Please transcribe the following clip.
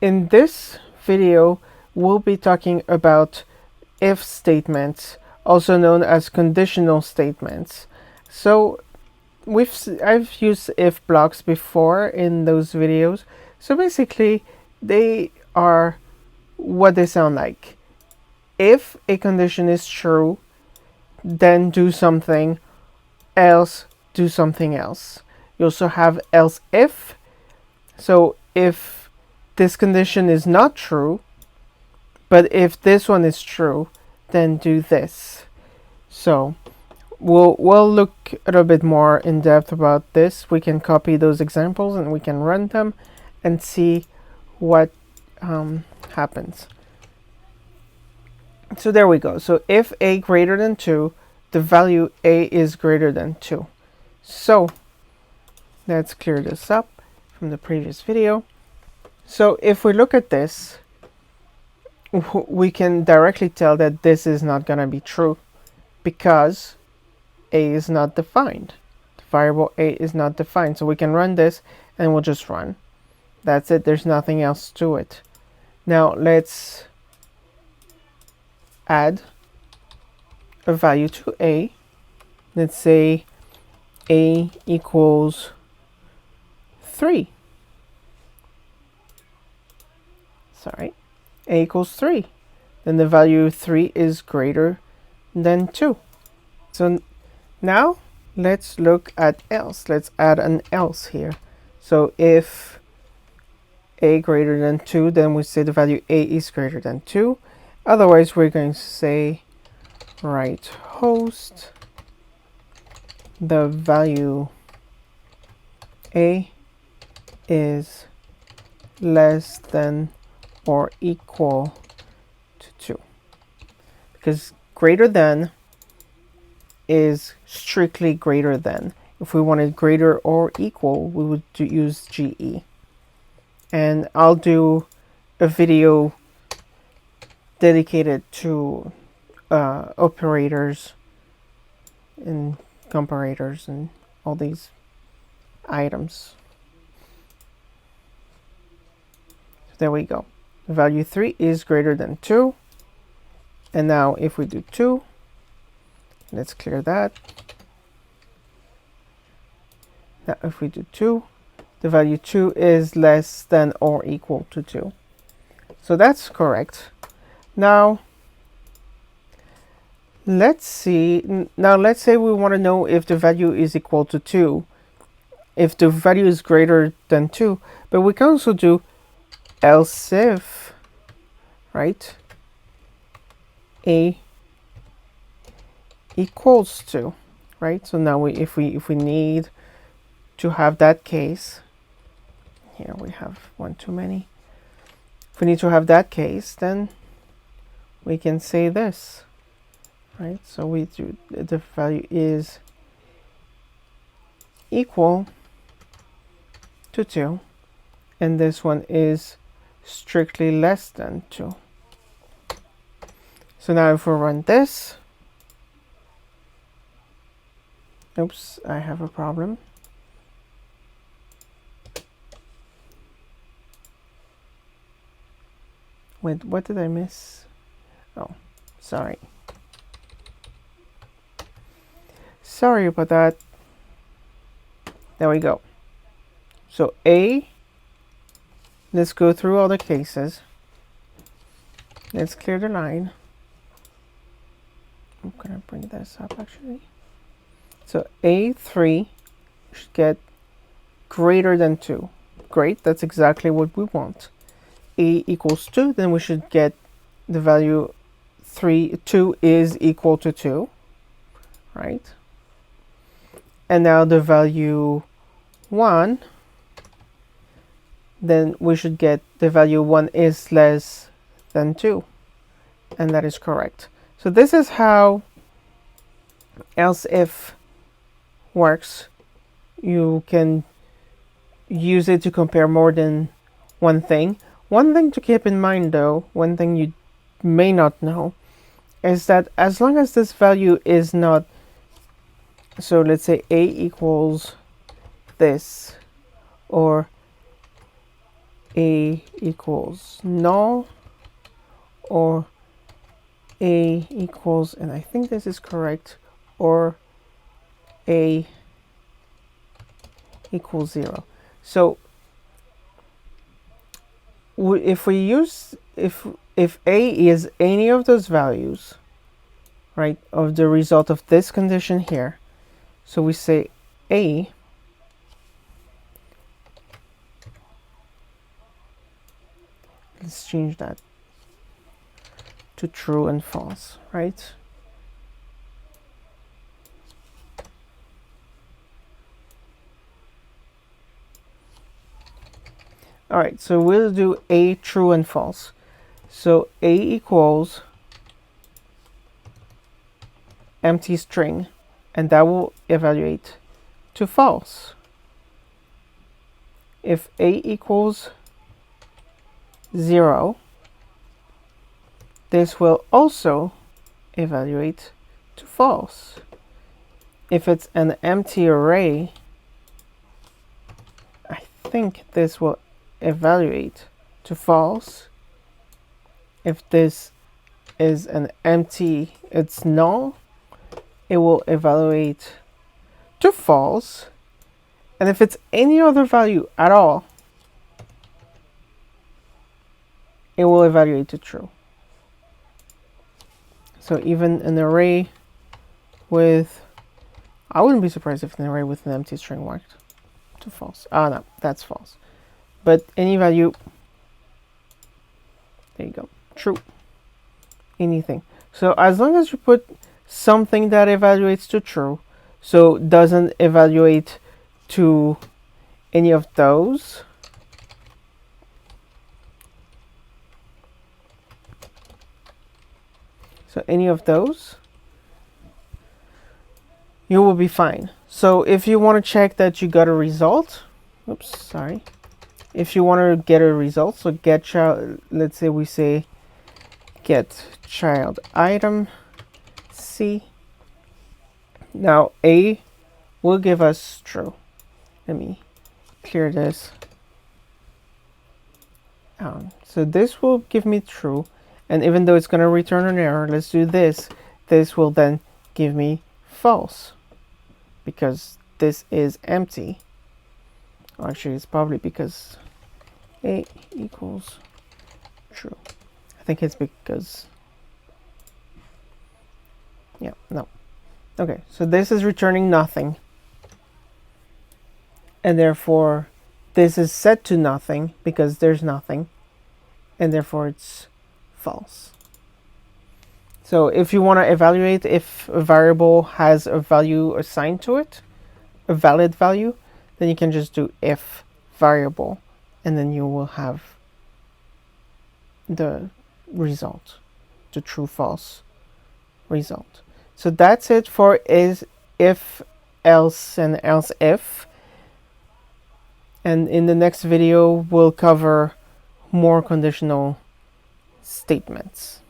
In this video, we'll be talking about if statements, also known as conditional statements. So I've used if blocks before in those videos. So basically, they are what they sound like. If a condition is true, then do something, else do something else. You also have else if. So if this condition is not true, but if this one is true, then do this. So we'll look a little bit more in depth about this. We can copy those examples and we can run them and see what happens. So there we go. So if a greater than 2, the value a is greater than 2. So let's clear this up from the previous video. So if we look at this, we can directly tell that this is not going to be true because a is not defined. The variable a is not defined. So we can run this and we'll just run. That's it. There's nothing else to it. Now let's add a value to a. Let's say a equals 3. Sorry, a equals 3. Then the value 3 is greater than 2. So now let's look at else. Let's add an else here. So if a greater than 2, then we say the value a is greater than 2. Otherwise, we're going to say right host the value a is less than or equal to 2. Because greater than is strictly greater than. If we wanted greater or equal, we would use GE. And I'll do a video dedicated to operators and comparators and all these items. So there we go. The value 3 is greater than 2. And now if we do 2, let's clear that. Now if we do 2, the value 2 is less than or equal to 2. So that's correct. Now let's see. Now let's say we want to know if the value is equal to 2, if the value is greater than 2, but we can also do else if, right, a equals 2, right? So now if we need to have that case, here we have one too many. If we need to have that case, then we can say this, right? So we do the value is equal to 2, and this one is strictly less than 2. So now if we run this, oops, I have a problem. Wait, what did I miss? Oh, sorry. Sorry about that. There we go. So A, let's go through all the cases. Let's clear the line. I'm gonna bring this up actually. So A3 should get greater than 2. Great, that's exactly what we want. A equals 2, then we should get the value 2 is equal to 2, right? And now the value 1, then we should get the value 1 is less than 2, and that is correct. So this is how else if works. You can use it to compare more than one thing. One thing to keep in mind though, one thing you may not know, is that as long as this value is not, so let's say a equals this, or A equals null, or A equals, and I think this is correct, or A equals 0. So if we use, if A is any of those values, right, of the result of this condition here, so we say A let's change that to true and false, right? All right, so we'll do A true and false. So A equals empty string, and that will evaluate to false. If A equals 0, this will also evaluate to false. If it's an empty array, I think this will evaluate to false. If this is an empty, it's null, it will evaluate to false. And if it's any other value at all, it will evaluate to true. So even an array with, I wouldn't be surprised if an array with an empty string worked to false. Ah, no, that's false. But any value, there you go, true, anything. So as long as you put something that evaluates to true, so doesn't evaluate to any of those, so any of those, you will be fine. So if you want to check that you got a result, oops, sorry. If you want to get a result, so get child, let's say we say get child item C. Now A will give us true. Let me clear this. So this will give me true, and even though it's going to return an error, let's do this. This will then give me false, because this is empty. Actually, it's probably because A equals true. I think it's because, yeah, no. Okay, so this is returning nothing. And therefore, this is set to nothing because there's nothing. And therefore, it's false. So if you want to evaluate if a variable has a value assigned to it, a valid value, then you can just do if variable, and then you will have the result, the true false result. So that's it for is, if, else, and else if. And in the next video, we'll cover more conditional statements.